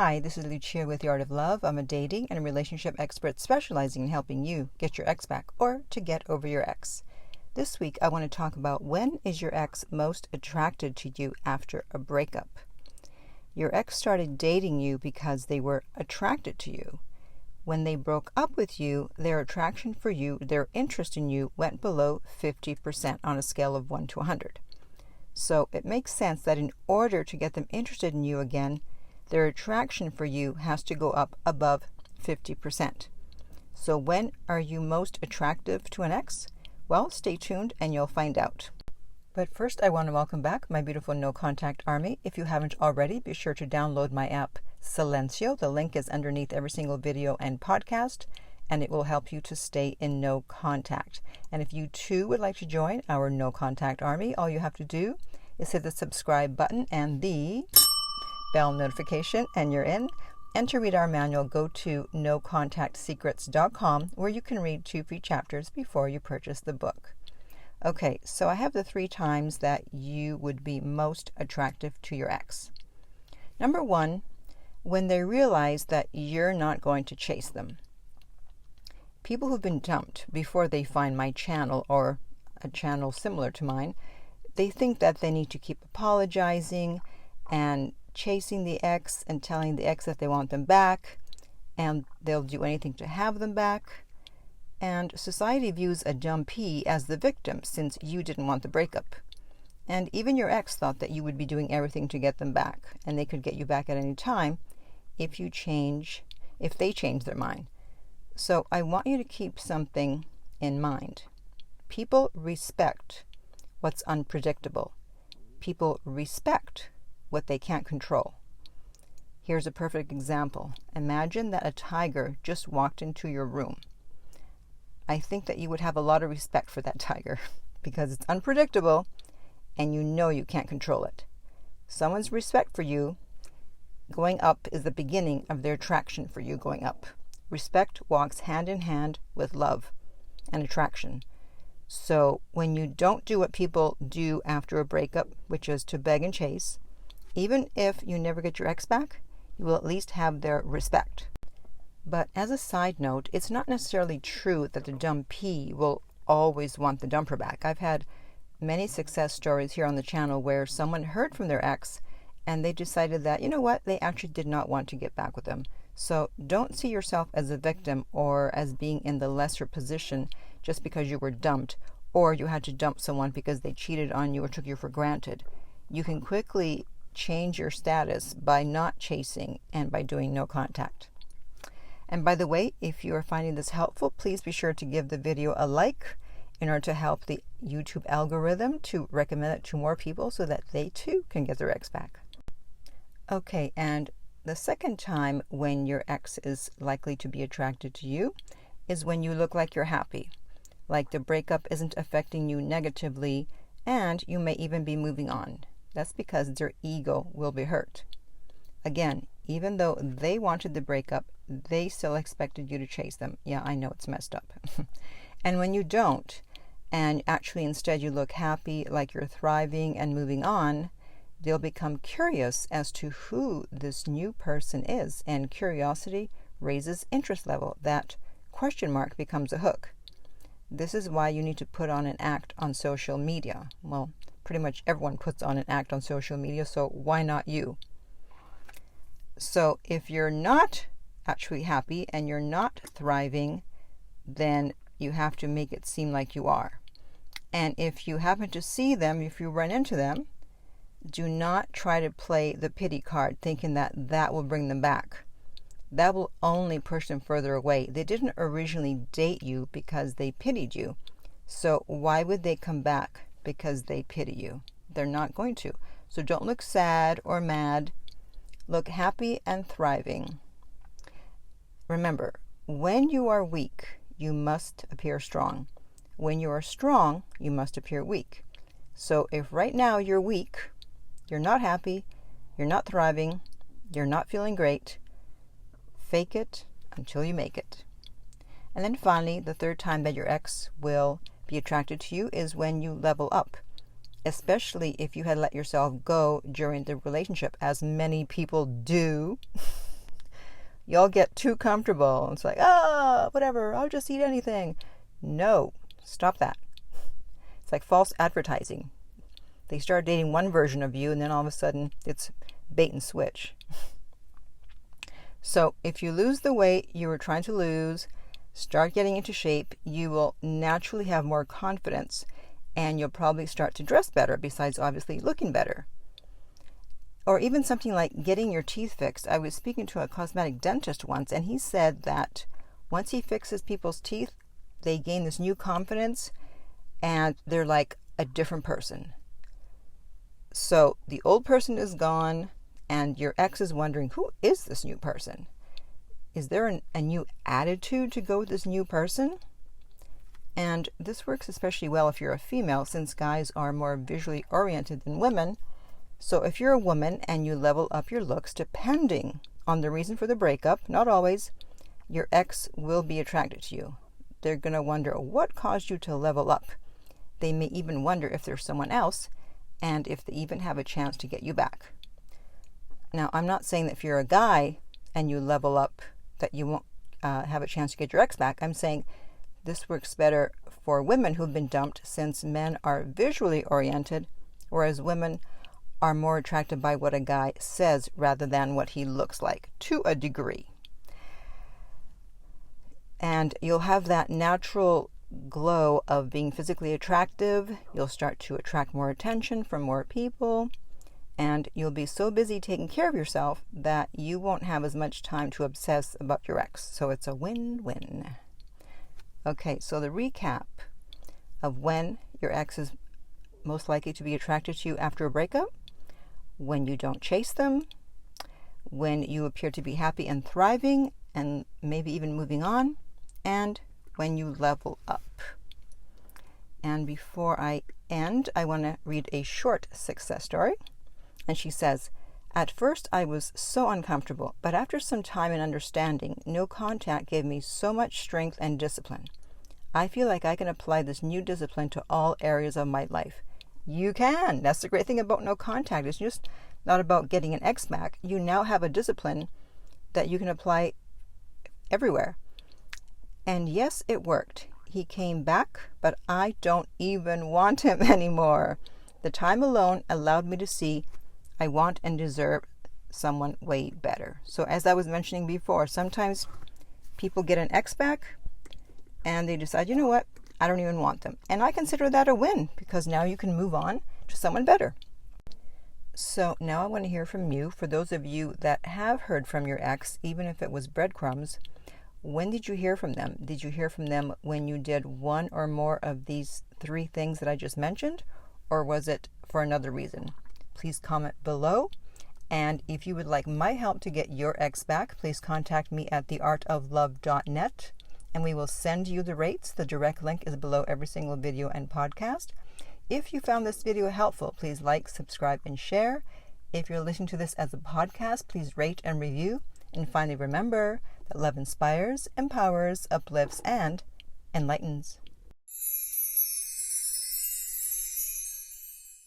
Hi, this is Lucia with The Art of Love. I'm a dating and relationship expert specializing in helping you get your ex back or to get over your ex. This week, I want to talk about when is your ex most attracted to you after a breakup. Your ex started dating you because they were attracted to you. When they broke up with you, their attraction for you, their interest in you went below 50% on a scale of 1 to 100. So it makes sense that in order to get them interested in you again, their attraction for you has to go up above 50%. So when are you most attractive to an ex? Well, stay tuned and you'll find out. But first, I want to welcome back my beautiful No Contact Army. If you haven't already, be sure to download my app, Silencio. The link is underneath every single video and podcast, and it will help you to stay in no contact. And if you too would like to join our No Contact Army, all you have to do is hit the subscribe button and the bell notification, and you're in. And to read our manual, go to nocontactsecrets.com, where you can read 2 free chapters before you purchase the book. Okay, so I have the 3 times that you would be most attractive to your ex. Number 1, when they realize that you're not going to chase them. People who've been dumped before they find my channel or a channel similar to mine, they think that they need to keep apologizing and chasing the ex and telling the ex that they want them back, and they'll do anything to have them back. And society views a dumpee as the victim since you didn't want the breakup. And even your ex thought that you would be doing everything to get them back, and they could get you back at any time if they change their mind. So I want you to keep something in mind. People respect what's unpredictable. People respect what they can't control. Here's a perfect example. Imagine that a tiger just walked into your room. I think that you would have a lot of respect for that tiger because it's unpredictable and you know you can't control it. Someone's respect for you going up is the beginning of their attraction for you going up. Respect walks hand in hand with love and attraction. So when you don't do what people do after a breakup, which is to beg and chase, even if you never get your ex back, you will at least have their respect. But as a side note, it's not necessarily true that the dumpee will always want the dumper back. I've had many success stories here on the channel where someone heard from their ex and they decided that, you know what, they actually did not want to get back with them. So don't see yourself as a victim or as being in the lesser position just because you were dumped or you had to dump someone because they cheated on you or took you for granted. You can quickly change your status by not chasing and by doing no contact. And by the way, if you are finding this helpful, please be sure to give the video a like in order to help the YouTube algorithm to recommend it to more people so that they too can get their ex back. Okay, and the second time when your ex is likely to be attracted to you is when you look like you're happy, like the breakup isn't affecting you negatively, and you may even be moving on. That's because their ego will be hurt. Again, even though they wanted the breakup, they still expected you to chase them. Yeah, I know it's messed up. And when you don't, and actually instead you look happy, like you're thriving and moving on, they'll become curious as to who this new person is, and curiosity raises interest level. That question mark becomes a hook. This is why you need to put on an act on social media. Well, pretty much everyone puts on an act on social media, so why not you? So if you're not actually happy and you're not thriving, then you have to make it seem like you are. And if you happen to see them, if you run into them, do not try to play the pity card thinking that that will bring them back. That will only push them further away. They didn't originally date you because they pitied you. So why would they come back because they pity you? They're not going to. So don't look sad or mad. Look happy and thriving. Remember, when you are weak, you must appear strong. When you are strong, you must appear weak. So if right now you're weak, you're not happy, you're not thriving, you're not feeling great, fake it until you make it. And then finally, the third time that your ex will be attracted to you is when you level up. especially if you had let yourself go during the relationship, as many people do. Y'all get too comfortable. It's like, whatever, I'll just eat anything. No, stop that. It's like false advertising. They start dating one version of you, and then all of a sudden it's bait and switch. So if you lose the weight you were trying to lose, start getting into shape, you will naturally have more confidence, and you'll probably start to dress better, besides obviously looking better. Or even something like getting your teeth fixed. I was speaking to a cosmetic dentist once, and he said that once he fixes people's teeth, they gain this new confidence, and they're like a different person. So the old person is gone, and your ex is wondering, who is this new person? Is there a new attitude to go with this new person? And this works especially well if you're a female, since guys are more visually oriented than women. So if you're a woman and you level up your looks, depending on the reason for the breakup, not always, your ex will be attracted to you. They're going to wonder what caused you to level up. They may even wonder if there's someone else, and if they even have a chance to get you back. Now, I'm not saying that if you're a guy and you level up that you won't have a chance to get your ex back. I'm saying this works better for women who've been dumped, since men are visually oriented, whereas women are more attracted by what a guy says rather than what he looks like, to a degree. And you'll have that natural glow of being physically attractive. You'll start to attract more attention from more people, and you'll be so busy taking care of yourself that you won't have as much time to obsess about your ex. So it's a win-win. Okay, so the recap of when your ex is most likely to be attracted to you after a breakup: when you don't chase them, when you appear to be happy and thriving and maybe even moving on, and when you level up. And before I end, I want to read a short success story. And she says, "At first I was so uncomfortable, but after some time and understanding, no contact gave me so much strength and discipline. I feel like I can apply this new discipline to all areas of my life." You can. That's the great thing about no contact. It's just not about getting an ex back. You now have a discipline that you can apply everywhere. And yes, it worked. He came back, but I don't even want him anymore. The time alone allowed me to see I want and deserve someone way better. So as I was mentioning before, sometimes people get an ex back and they decide, you know what, I don't even want them. And I consider that a win, because now you can move on to someone better. So now I want to hear from you. For those of you that have heard from your ex, even if it was breadcrumbs, when did you hear from them? Did you hear from them when you did one or more of these 3 things that I just mentioned? Or was it for another reason? Please comment below. And if you would like my help to get your ex back, please contact me at theartoflove.net, and we will send you the rates. The direct link is below every single video and podcast. If you found this video helpful, please like, subscribe, and share. If you're listening to this as a podcast, please rate and review. And finally, remember that love inspires, empowers, uplifts, and enlightens.